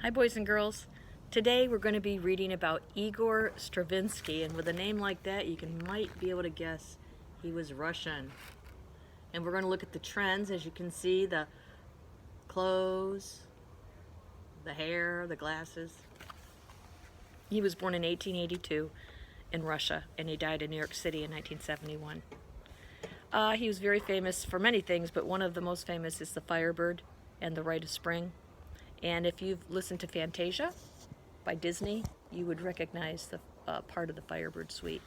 Hi boys and girls. Today we're going to be reading about Igor Stravinsky, and with a name like that you might be able to guess he was Russian. And we're going to look at the trends. As you can see, the clothes, the hair, the glasses. He was born in 1882 in Russia, and he died in New York City in 1971. He was very famous for many things, but one of the most famous is the Firebird and the Rite of Spring. And if you've listened to Fantasia by Disney, you would recognize the part of the Firebird suite.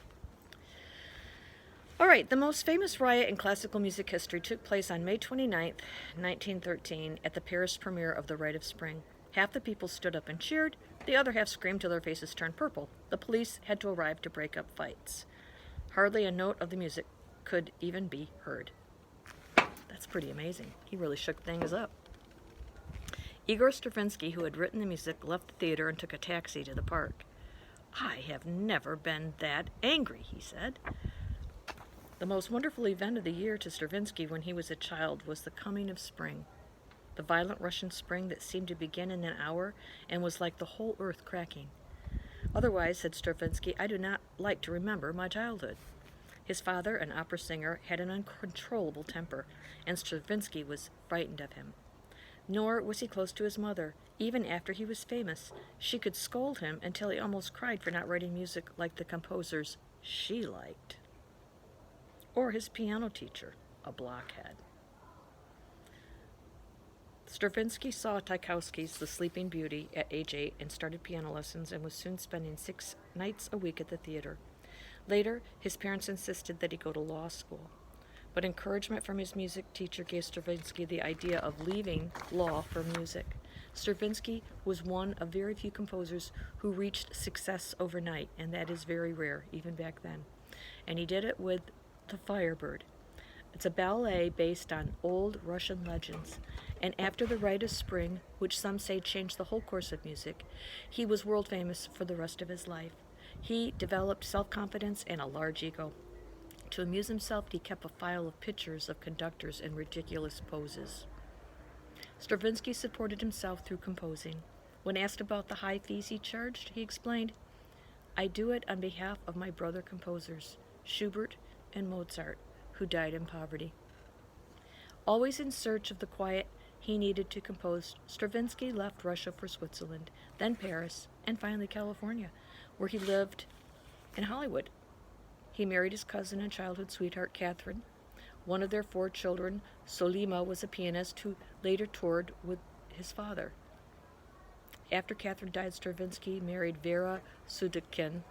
All right, the most famous riot in classical music history took place on May 29th, 1913, at the Paris premiere of The Rite of Spring. Half the people stood up and cheered, the other half screamed till their faces turned purple. The police had to arrive to break up fights. Hardly a note of the music could even be heard. That's pretty amazing. He really shook things up. Igor Stravinsky, who had written the music, left the theater and took a taxi to the park. "I have never been that angry," he said. The most wonderful event of the year to Stravinsky when he was a child was the coming of spring, the violent Russian spring that seemed to begin in an hour and was like the whole earth cracking. "Otherwise," said Stravinsky, "I do not like to remember my childhood." His father, an opera singer, had an uncontrollable temper, and Stravinsky was frightened of him. Nor was he close to his mother. Even after he was famous, she could scold him until he almost cried for not writing music like the composers she liked. Or his piano teacher, a blockhead. Stravinsky saw Tchaikovsky's The Sleeping Beauty at age 8 and started piano lessons and was soon spending 6 nights a week at the theater. Later, his parents insisted that he go to law school. But encouragement from his music teacher gave Stravinsky the idea of leaving law for music. Stravinsky was one of very few composers who reached success overnight, and that is very rare, even back then. And he did it with The Firebird. It's a ballet based on old Russian legends, and after The Rite of Spring, which some say changed the whole course of music, he was world famous for the rest of his life. He developed self-confidence and a large ego. To amuse himself, he kept a file of pictures of conductors in ridiculous poses. Stravinsky supported himself through composing. When asked about the high fees he charged, he explained, "I do it on behalf of my brother composers, Schubert and Mozart, who died in poverty." Always in search of the quiet he needed to compose, Stravinsky left Russia for Switzerland, then Paris, and finally California, where he lived in Hollywood. He married his cousin and childhood sweetheart, Catherine. One of their 4 children, Solima, was a pianist who later toured with his father. After Catherine died, Stravinsky married Vera Sudeikin,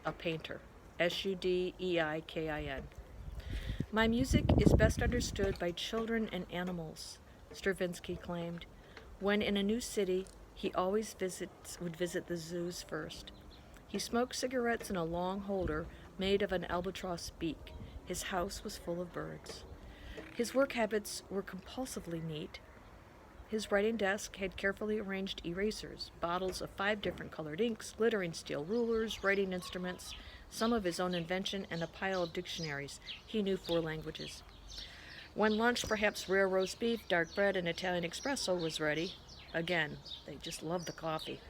a painter, Sudeikin. "My music is best understood by children and animals," Stravinsky claimed. When in a new city, he always would visit the zoos first. He smoked cigarettes in a long holder made of an albatross beak. His house was full of birds. His work habits were compulsively neat. His writing desk had carefully arranged erasers, bottles of 5 different colored inks, glittering steel rulers, writing instruments, some of his own invention, and a pile of dictionaries. He knew 4 languages. When lunch, perhaps rare roast beef, dark bread, and Italian espresso was ready, again, they just loved the coffee,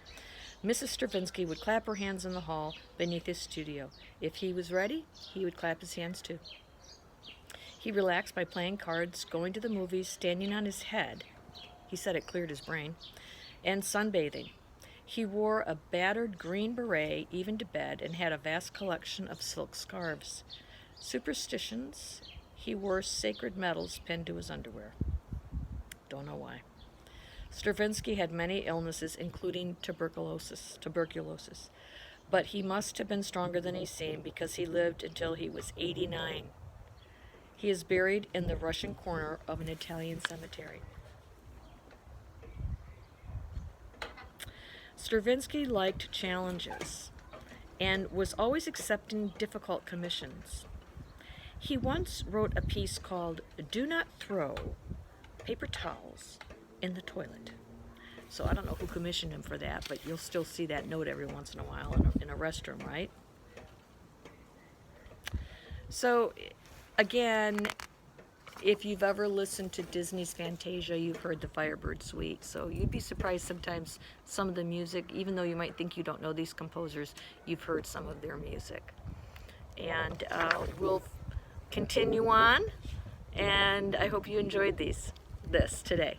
Mrs. Stravinsky would clap her hands in the hall beneath his studio. If he was ready, he would clap his hands too. He relaxed by playing cards, going to the movies, standing on his head — he said it cleared his brain — and sunbathing. He wore a battered green beret even to bed and had a vast collection of silk scarves. Superstitions: he wore sacred medals pinned to his underwear. Don't know why. Stravinsky had many illnesses, including tuberculosis, but he must have been stronger than he seemed because he lived until he was 89. He is buried in the Russian corner of an Italian cemetery. Stravinsky liked challenges and was always accepting difficult commissions. He once wrote a piece called "Do Not Throw Paper Towels in the Toilet." So I don't know who commissioned him for that, but you'll still see that note every once in a while in a restroom, right? So again, If you've ever listened to Disney's Fantasia, you've heard the Firebird Suite. So you'd be surprised sometimes some of the music, even though you might think you don't know these composers, you've heard some of their music. And we'll continue on, and I hope you enjoyed this today.